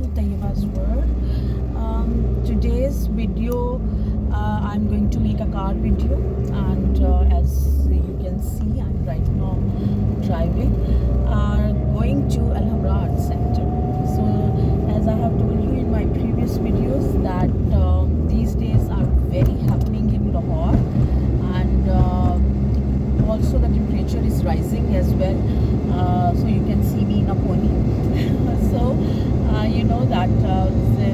to Tayyiba's World. Today's video, I'm going to make a car video, and as you can see, I'm right now driving, going to Al Hamra Art Center. So, as I have told you in my previous videos, that these days are very happening in Lahore, and also the temperature is rising as well. So you can see me in a pony. So you know that it's a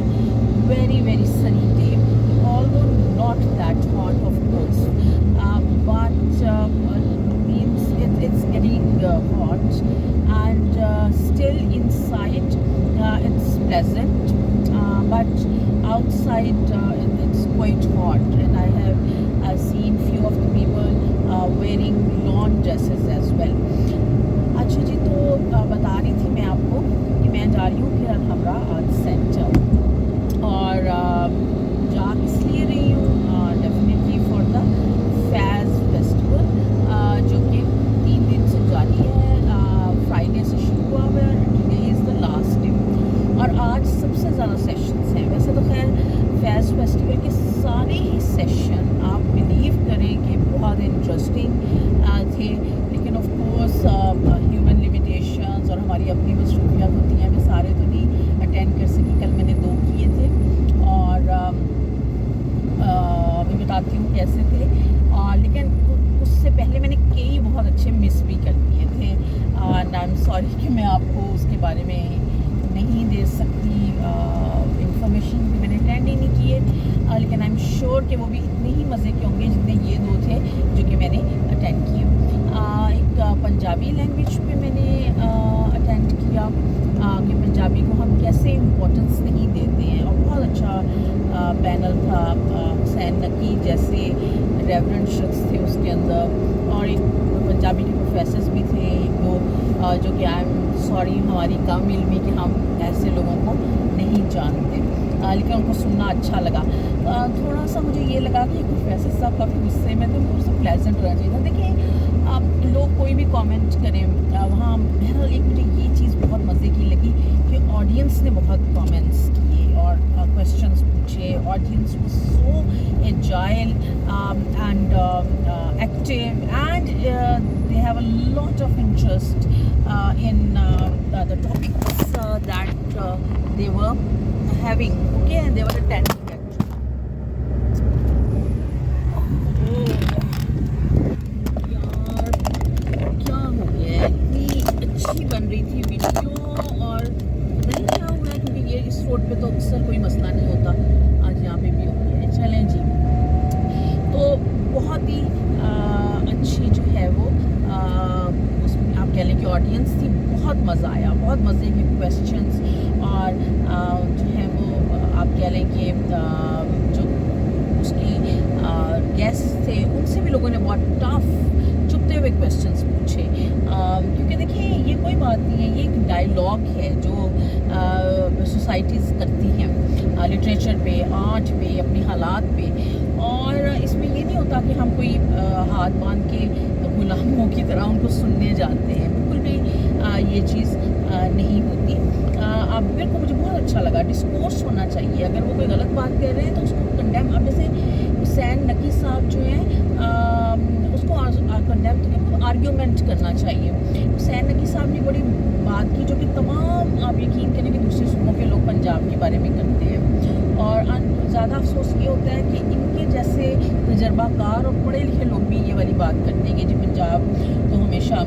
very sunny day, although not that hot, of course, but means it's getting hot, and still inside it's pleasant, but outside it's quite hot, and I have seen few of the people wearing long dresses as well. अच्छा जी, तो बता रही थी मैं आपको कि मैं जा रही हूँ फिर अल हमरा आर्ट सेंटर, और जा किस लिए रही हूँ? Definitely for the Faiz festival, जो कि 3 दिन से जारी है। फ्राइडे से शुरू हुआ है, today is the last day, और आज सबसे ज़्यादा सेशंस हैं। वैसे तो खैर फैज़ फेस्टिवल के सारे ही सेशन आप बिलीव करें कि बहुत इंटरेस्टिंग थे, लेकिन ऑफ कोर्स ह्यूमन लिमिटेशंस और हमारी अपनी मसरूफियात होती हैं, मैं सारे तो नहीं अटेंड कर सकी। कल मैंने 2 किए थे, और मैं बताती हूँ कैसे थे, लेकिन उससे पहले मैंने कई बहुत अच्छे मिस भी कर दिए थे, एंड आई एम सॉरी कि मैं आपको उसके बारे में नहीं दे सकती इंफॉर्मेशन भी मैंने अटेंड ही नहीं किए, लेकिन आई एम श्योर कि वो भी इतने ही मज़े के होंगे जितने ये 2 थे जो कि मैंने अटेंड किए। एक पंजाबी लैंग्वेज पे मैंने अटेंड किया कि पंजाबी को हम कैसे इम्पोर्टेंस नहीं देते हैं, और बहुत अच्छा पैनल था। हुसैन नकी जैसे रेवरेंड शख्स थे उसके अंदर, और एक पंजाबी के प्रोफेसर्स भी थे, एक 2 जो कि आई एम सॉरी हमारी कम इल्मी कि हम ऐसे लोगों को नहीं जानते, लेकिन उनको सुनना अच्छा लगा। थोड़ा सा मुझे ये लगा कि प्रोफेसर साहब काफ़ी गुस्से में थे, उनको सब प्लेजेंट रहना चाहिए था। देखिए, आप लोग कोई भी कमेंट करें वहाँ, बहरहाल एक मुझे ये चीज़ बहुत मज़े की लगी कि ऑडियंस ने बहुत कमेंट्स किए और क्वेश्चंस पूछे। Audience was so agile and active, and they have a lot of interest in the topics that they were having, okay, and they were attending it. यार क्या हो गया, इतनी अच्छी बन रही थी वीडियो और नहीं क्या हुआ है, क्योंकि ये इस रोड पे तो अक्सर कोई मसला नहीं होता, आज यहाँ पे भी हो गया है। चलें जी, तो बहुत ही अच्छी जो है वो उसमें आप कह लें कि ऑडियंस थी। बहुत मज़ा आया, बहुत मज़े के क्वेश्चंस, और जो है वो आप कह लें कि जो उसकी गेस्ट थे उनसे भी लोगों ने बहुत टफ चुपते हुए क्वेश्चंस पूछे, क्योंकि देखिए ये कोई बात नहीं है, ये एक डायलॉग है जो सोसाइटीज़ करती हैं लिटरेचर पे, आर्ट पे, अपनी हालात पे, और इसमें ये नहीं होता कि हम कोई हाथ बांध के गुलामों की तरह उनको सुनने जाते हैं, बिल्कुल भी ये चीज़ नहीं होती। अब मेरे को मुझे बहुत अच्छा लगा, डिस्कोर्स होना चाहिए, अगर वो कोई गलत बात कर रहे हैं तो उसको कंडेम, अब जैसे हुसैन नकी साहब जो हैं उसको कंडेम तो नहीं, आर्ग्यूमेंट करना चाहिए। हुसैन नकी साहब ने बड़ी बात की जो कि तमाम आप यकीन करें कि दूसरे सूबों के लोग पंजाब के बारे में करते हैं, और ज़्यादा अफसोस ये होता है कि इनके जैसे तजर्बाकार और पढ़े लिखे लोग भी ये वाली बात करते हैं कि जी पंजाब तो हमेशा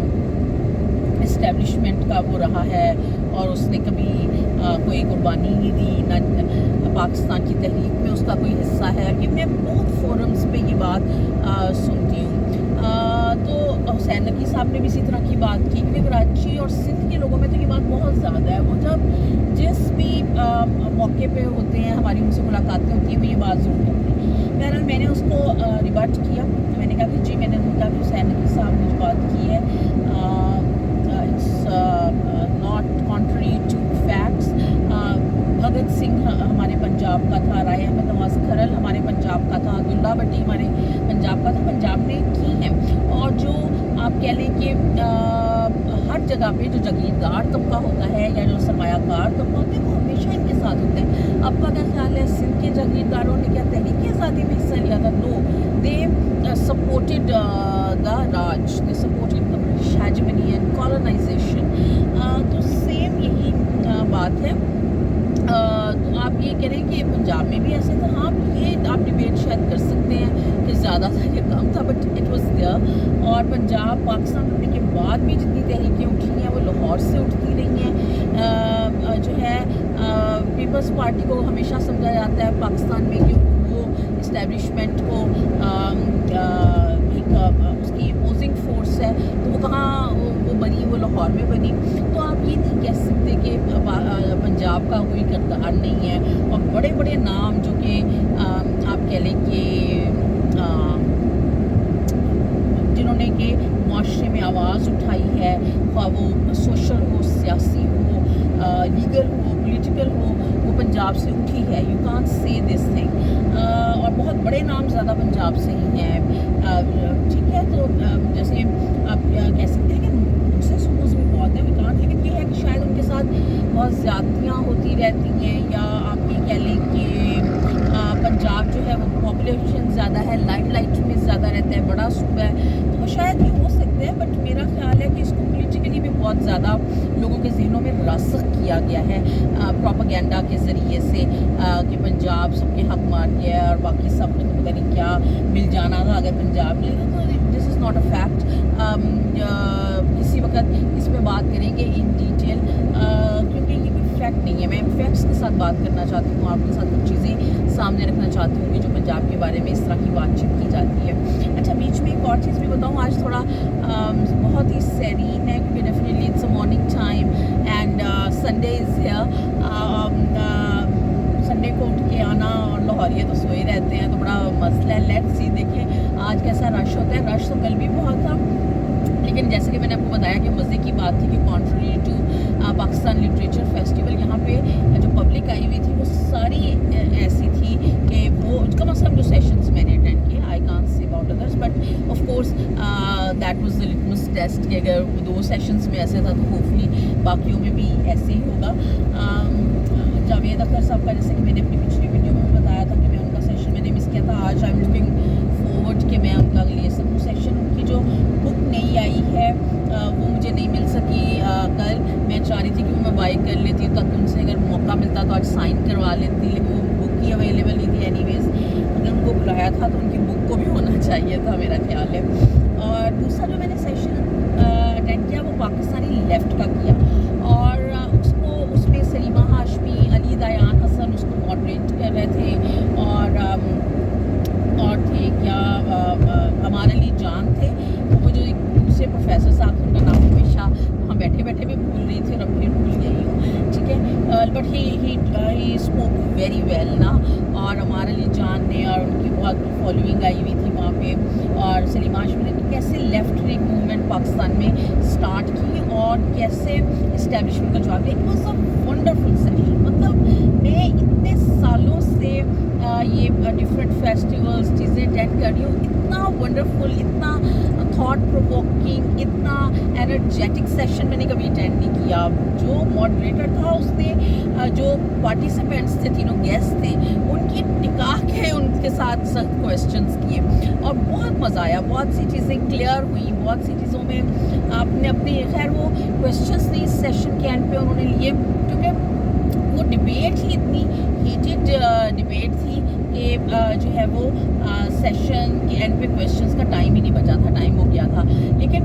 इस्टेब्लिशमेंट का वो रहा है, और उसने कभी कोई कुर्बानी नहीं दी, ना पाकिस्तान की तहरीक में उसका कोई हिस्सा है। ये मैं बहुत फोरम्स पे ये बात सुनती हूँ। तो हुसैन नकी साहब ने भी इसी तरह की बात की, क्योंकि कराची और सिंध के लोगों में तो ये बात बहुत ज़्यादा है, वो जब जिस भी मौके पे होते हैं, हमारी उनसे मुलाकातें होती हैं, वो ये बात ज़रूर करते हैं। बहरहाल मैंने उसको रिबट किया, मैंने कहा कि जी, मैंने कहा कि हुसैन नकी साहब ने जो बात की है it's not contrary to facts. Bhagat Singh हमारे पंजाब का था, राय अहमद नवाज खरल हमारे पंजाब का था, अब्दुल्ला भट्टी हमारे पंजाब का था, पंजाब ने की है। और जो आप कह लें कि हर जगह पे जो जागीरदार तबका होता है या जो सरमायाकार तबका होता है, वो हमेशा इनके साथ होता है। आपका क्या ख्याल है, सिंध के जागीरदारों ने क्या तहरीक आज़ादी में हिस्सा लिया था? No, they supported the Raj, they supported the British hegemony and colonisation. तो सेम यही बात है। तो आप ये कह रहे हैं कि पंजाब में भी ऐसे था? हाँ, ये आप डिबेट शायद कर सकते हैं कि ज़्यादा था या कम था, बट इट वाज देयर। और पंजाब पाकिस्तान बनने के बाद भी जितनी तहरीकें उठी हैं वो लाहौर से उठती रही हैं। जो है पीपल्स पार्टी को हमेशा समझा जाता है पाकिस्तान में कि वो इस्टेब्लिशमेंट को उसकी अपोजिंग फोर्स है, तो वो कहाँ वो बनी, वो लाहौर में बनी। तो आप ये नहीं कह सकते कि पंजाब का कोई किरदार नहीं है। और बड़े बड़े नाम जो कि आप कह लें कि जिन्होंने कि मुआशरे में आवाज़ उठाई है, ख्वाह वो सोशल हो, सियासी हो, लीगल हो, पॉलिटिकल हो, वो पंजाब से उठी है। You can't say this thing. और बहुत बड़े नाम ज़्यादा पंजाब से ही हैं। ठीक है, तो जैसे आप कह सकते हैं कि दूसरे सूबों में बहुत है, विकांत, लेकिन ये है कि शायद उनके साथ बहुत ज़्यादतियाँ होती रहती हैं, या आप ये कह लें कि पंजाब जो है वो पॉपुलेशन ज़्यादा है, लाइट में ज़्यादा रहता है, बड़ा सूबा है, तो वो शायद ये हो सकते हैं। बट मेरा ख्याल है कि इसको पॉलिटिकली भी बहुत ज़्यादा लोगों के जहनों में रसख किया गया है प्रोपेगेंडा के ज़रिए से, कि पंजाब सबके हक मार गया है और बाकी सब को तो पता नहीं क्या मिल जाना था अगर पंजाब मिले। तो this is not a fact. किसी वक्त इस पर बात करेंगे इन डिटेल, क्योंकि ये कोई फैक्ट नहीं है। मैं फैक्ट्स के साथ बात करना चाहती हूँ, आपके साथ कुछ चीज़ें सामने रखना चाहती हूँ कि जो पंजाब के बारे में इस तरह की बातचीत की जाती है। अच्छा, बीच में एक और चीज़ भी बताऊँ, आज थोड़ा बहुत ही सेरीन है, क्योंकि definitely it's a morning time and Sunday is here. Sunday को उठ के आना, और लाहौरिया तो सोए रहते हैं, तो बड़ा मसला है। लेट्स सी, देखें आज कैसा रश होता है। रश तो कल भी बहुत था, लेकिन जैसे कि मैंने आपको बताया कि मज़े की बात थी कि contrary to Pakistan literature festival, यहाँ पे जो पब्लिक आई हुई थी वो सारी ऐसी थी कि वो कम अज़ कम जो सेशंस मैंने अटेंड किए, I can't say about others, but of course that was the litmus test कि अगर 2 सेशंस में ऐसे था तो होपफुली बाकियों में भी ऐसे ही होगा। जावेद अख्तर साहब का, जैसे कि मैंने अपनी पिछली वीडियो में बताया था कि मैं उनका सेशन मैंने मिस किया था, आज आई एम लुकिंग फॉरवर्ड कि मैं उनका ले सकूँ सेशन। उनकी जो बुक नई आई है वो मुझे नहीं मिल सकी कल। मैं चाह रही थी कि वो मैं बाई कर लेती हूँ, ताकि उनसे अगर मौका मिलता तो आज साइन करवा लेती, लेकिन वो बुक ही अवेलेबल नहीं थी। एनीवेज, अगर उनको बुलाया था तो उनकी बुक को भी होना चाहिए था, मेरा ख्याल है। और दूसरा जो मैंने सेशन अटेंड किया वो पाकिस्तानी लेफ़्ट का किया, और उसमें सलीमा हाशमी, अली दयान हसन उसको मॉडरेट कर रहे थे, और थे क्या हमारे लिए जान थे, वो जो एक दूसरे प्रोफेसर साहब थे, उनका नाम हमेशा वहाँ बैठे बैठे भी भूल रही थी और अब फिर भूल गई हूँ, ठीक है। But he spoke very well ना, और हमारे लिए जान ने और उनकी बहुत फॉलोइंग आई हुई थी वहाँ पे। और सलीमा हाशमी ने कैसे लेफ्ट विंग मूवमेंट पाकिस्तान में स्टार्ट की और कैसे इस्टेब्लिशमेंट का जवाब दिया। It was a wonderful session. मतलब मैं इतने सालों से ये डिफरेंट फेस्टिवल्स चीज़ें अटेंड कर रही हूँ, इतना वंडरफुल, इतना थॉट प्रोवोकिंग, इतना एनर्जेटिक सेशन मैंने कभी अटेंड नहीं किया। जो मॉडरेटर था उसने जो पार्टिसिपेंट्स थे, तीनों गेस्ट थे, उनकी टिका के उनके साथ सख्त क्वेश्चंस किए और बहुत मज़ा आया। बहुत सी चीज़ें क्लियर हुई, बहुत सी चीज़ों में आपने अपनी, खैर वो क्वेश्चंस नहीं इस सेशन के एंड पे उन्होंने लिए, क्योंकि वो डिबेट ही इतनी हीटेड डिबेट थी कि जो है वो सेशन के एंड पे क्वेश्चंस का टाइम ही नहीं बचा था, टाइम हो गया था। लेकिन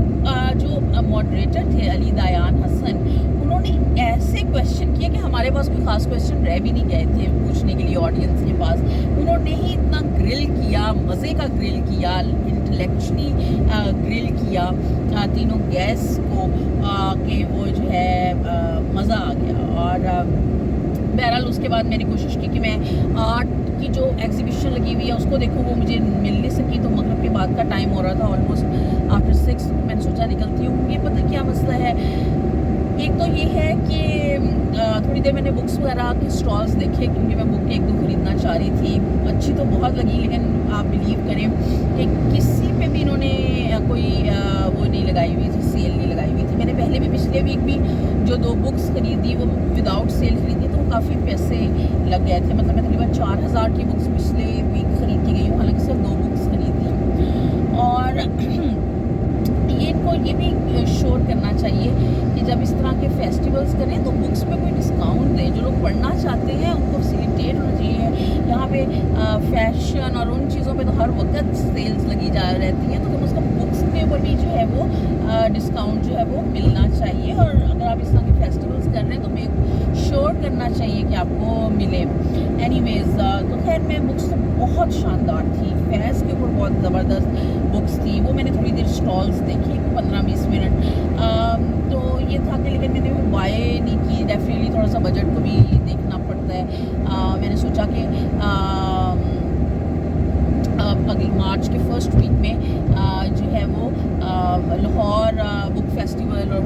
जो मॉडरेटर थे अली दयान हसन, उन्होंने ऐसे क्वेश्चन किए कि हमारे पास कोई ख़ास क्वेश्चन रह भी नहीं गए थे पूछने के लिए ऑडियंस के पास। उन्होंने ही इतना ग्रिल किया, मज़े का ग्रिल किया, इंटेलेक्चुअली ग्रिल किया तीनों गेस्ट को कि वो जो है मज़ा आ गया। और बहरहाल उसके बाद मैंने कोशिश की कि मैं आर्ट की जो एग्जीबिशन लगी हुई है उसको देखूँ, वो मुझे मिल नहीं सकी। तो मगरिब के बाद का टाइम हो रहा था, ऑलमोस्ट आफ्टर 6, मैंने सोचा निकलती हूँ। ये पता क्या मसला है, एक तो ये है कि थोड़ी देर मैंने बुक्स वगैरह के स्टॉल्स देखे, क्योंकि मैं बुक 1-2 खरीदना चाह रही थी। अच्छी तो बहुत लगी, लेकिन आप बिलीव करें कि किसी पे भी इन्होंने कोई वो नहीं लगाई हुई थी, सेल नहीं लगाई हुई थी। मैंने पहले भी पिछले वीक भी जो 2 बुक्स खरीदी वो विदाउट सेल खरीदी, तो काफ़ी पैसे लग गए थे। मतलब मैं तकरीबन 4000 की बुक्स पिछले वीक खरीद के गई हूँ, हालांकि सिर्फ 2 बुक्स खरीदी हैं। और ये इनको ये भी श्योर करना चाहिए कि जब इस तरह के फेस्टिवल्स करें तो बुक्स पे कोई डिस्काउंट दें। जो लोग पढ़ना चाहते हैं उनको फैसिलिटेट होना चाहिए। यहाँ पे फैशन और उन चीज़ों पे तो हर वक्त सेल्स लगी जा रहती हैं, तो कम से कम बुक्स के ऊपर भी जो है वो डिस्काउंट जो है वो मिलना चाहिए। और अगर आप इस तरह के फेस्टिवल्स कर रहे हैं तो मेक श्योर करना चाहिए कि आपको मिले। एनीवेज तो खैर मैं बुक्स तो बहुत शानदार थी, फैज़ के ऊपर बहुत ज़बरदस्त बुक्स थी। वो मैंने थोड़ी देर स्टॉल्स देखी 15-20 मिनट। तो ये था कि लेकिन मैंने वो बाय नहीं की। डेफिनेटली थोड़ा सा बजट को भी देखना पड़ता है। मैंने सोचा कि अगले मार्च के फर्स्ट वीक में जो है वो लाहौर बुक फेस्टिवल और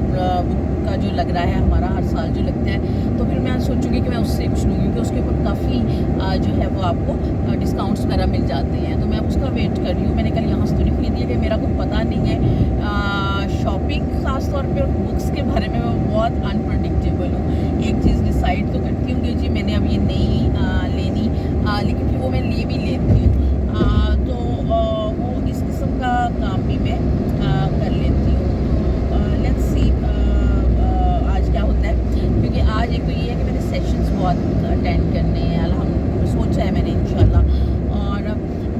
बुक का जो लग रहा है हमारा हर साल जो लगता है, तो फिर मैं सोचूंगी कि मैं उससे कुछ लूँगी क्योंकि उसके ऊपर काफ़ी जो है वो आपको डिस्काउंट्स वगैरह मिल जाते हैं। तो मैं उसका वेट कर रही हूँ। मैंने कल यहाँ से तो नहीं खरीदी है, मेरा कुछ पता नहीं है। शॉपिंग ख़ास तौर पे बुक्स के बारे में मैं बहुत अनप्रडिक्टेबल हूँ। एक चीज़ डिसाइड तो करती हूँ कि जी मैंने अब ये नहीं लेनी, लेकिन फिर वो मैं ले भी लेती हूँ। तो वो इस किस्म का काम भी मैं कर लेती हूँ। तो लेट्स सी आज क्या होता है, क्योंकि आज एक तो ये है कि मैंने सेशंस बहुत अटेंड करने हैं, अल्हम्दुलिल्लाह सोचा है मैंने इंशाल्लाह। और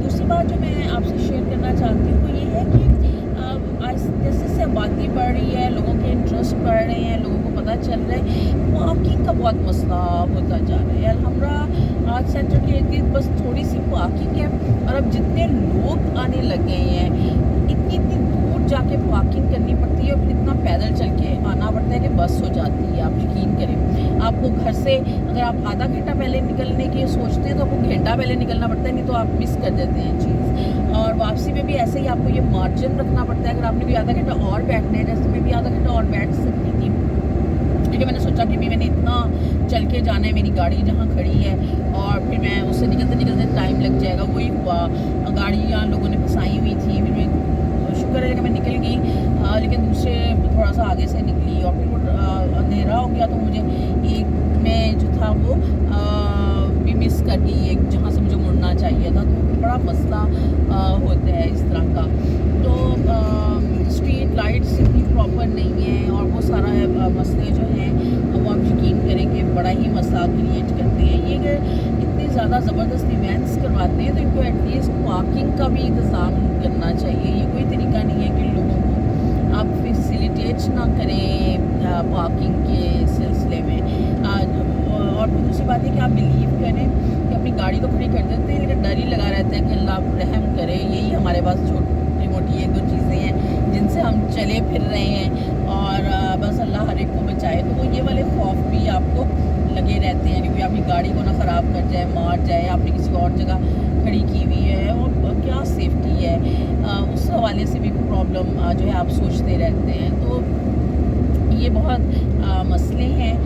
दूसरी बात जो मैं आपसे शेयर करना चाहती हूँ वो ये है कि आज जैसे जैसे आबादी बढ़ रही है, लोगों के इंटरेस्ट बढ़ रहे हैं, लोगों को पता चल रहा है, पार्किंग का बहुत मसला होता जा रहा है। अल्हम्दुलिल्लाह आज सेंटर के इर्द गिर्द बस थोड़ी सी पार्किंग है और अब जितने लोग आने लग गए हैं, इतनी इतनी दूर जाके पार्किंग करनी पड़ती है और फिर इतना पैदल चल के आना पड़ता है कि बस हो जाती है। आप यकीन करें, आपको घर से अगर आप आधा घंटा पहले निकलने की सोचते हैं तो आपको घंटा पहले निकलना पड़ता है, नहीं तो आप मिस कर देते हैं चीज़। और वापसी में भी ऐसे ही आपको ये मार्जिन रखना पड़ता है। अगर आपने भी आधा घंटा और बैठना है, जैसे मैं भी आधा घंटा और बैठ सकती थी, लेकिन मैंने सोचा कि भी मैंने इतना चल के जाना है, मेरी गाड़ी जहाँ खड़ी है और फिर मैं उससे निकलते निकलते टाइम लग जाएगा। वही हुआ, गाड़ियाँ लोगों ने फंसाई हुई थी, फिर मैं शुक्र है कि मैं निकल गई, लेकिन दूसरे थोड़ा सा आगे से निकली और फिर वो अंधेरा हो गया तो मुझे एक मैं जो था वो भी मिस कर गई, एक जहाँ से मुझे मुड़ना चाहिए था। तो बड़ा मसला होता है इस तरह का। तो स्ट्रीट लाइट्स इतनी प्रॉपर नहीं है और वो सारा मसले जो हैं वो आप यकीन करेंगे बड़ा ही मसला क्रिएट करते हैं। ये अगर इतने ज़्यादा ज़बरदस्त इवेंट्स करवाते हैं तो इनको एटलीस्ट पार्किंग का भी इंतज़ाम करना चाहिए। ये कोई तरीका नहीं है कि लोगों को आप फैसिलिटेट ना करें पार्किंग के सिलसिले में। और फिर दूसरी बात है कि आप बिलीव करें कि अपनी गाड़ी तो खड़ी कर देते हैं, लेकिन डर ही लगा रहता है कि अल्लाह रहम करे। यही हमारे पास छोटी मोटी एक दो चीज़ें हैं जिनसे हम चले फिर रहे हैं और बस अल्लाह हर एक को बचाए। तो वो ये वाले खौफ भी आपको लगे रहते हैं कि कोई आपकी गाड़ी को ना ख़राब कर जाए, मार जाए, आपने किसी और जगह खड़ी की हुई है और क्या सेफ्टी है, उस हवाले से भी प्रॉब्लम जो है आप सोचते रहते हैं। तो ये बहुत मसले हैं।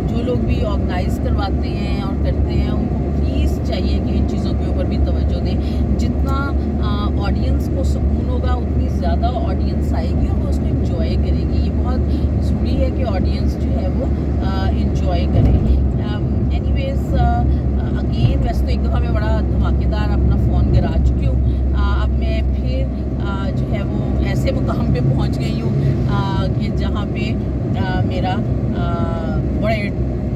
जो लोग भी ऑर्गेनाइज़ करवाते हैं और करते हैं उनको प्लीज़ चाहिए कि इन चीज़ों के ऊपर भी तवज्जो दें। जितना ऑडियंस को सुकून होगा उतनी ज़्यादा ऑडियंस आएगी और वो उसको इंजॉय करेगी। ये बहुत ज़रूरी है कि ऑडियंस जो है वो इंजॉय करे। एनीवेज अगेन वैसे तो एक दफ़ा मैं बड़ा धमाकेदार अपना फ़ोन गिरा चुकी हूँ। अब मैं फिर जो है वो ऐसे मुकाम पे पहुँच गई हूँ कि जहाँ पे मेरा बड़े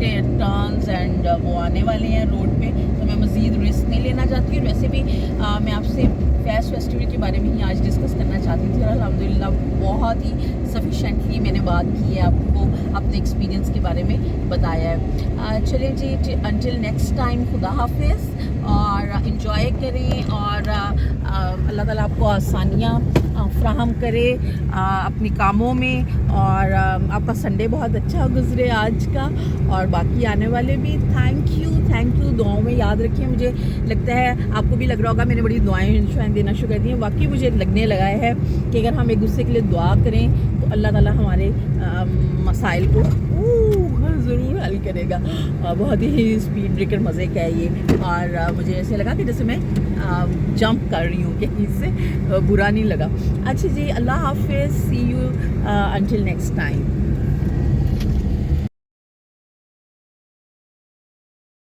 टर्न्स एंड वो आने वाले हैं रोड पे, तो मैं मज़ीद रिस्क नहीं लेना चाहती। और वैसे भी मैं आपसे फैज़ फेस्टिवल के बारे में ही आज डिस्कस करना चाहती थी और अल्हम्दुलिल्लाह बहुत ही सफिशेंटली मैंने बात की है, आपको अपने एक्सपीरियंस के बारे में बताया है। चलिए जी, अंटिल नेक्स्ट टाइम खुदा हाफिज़ और इन्जॉय करें और अल्लाह ताला आपको आसानियाँ फ्राहम करे अपने कामों में और आपका संडे बहुत अच्छा गुजरे आज का और बाकी आने वाले भी। थैंक यू दुआओं में याद रखिए। मुझे लगता है आपको भी लग रहा होगा मैंने बड़ी दुआएं देना शुरू कर दी हैं। वाकई मुझे लगने लगा है कि अगर हम एक दूसरे के लिए दुआ करें तो अल्लाह ताला हमारे मसाइल को ज़रूर हल करेगा। बहुत ही स्पीड ब्रेकर मज़े का है ये और मुझे ऐसे लगा कि जैसे मैं जंप कर रही हूँ कहीं से, बुरा नहीं लगा। अच्छा जी, अल्लाह हाफिज़, सी यू अंटिल नेक्स्ट टाइम।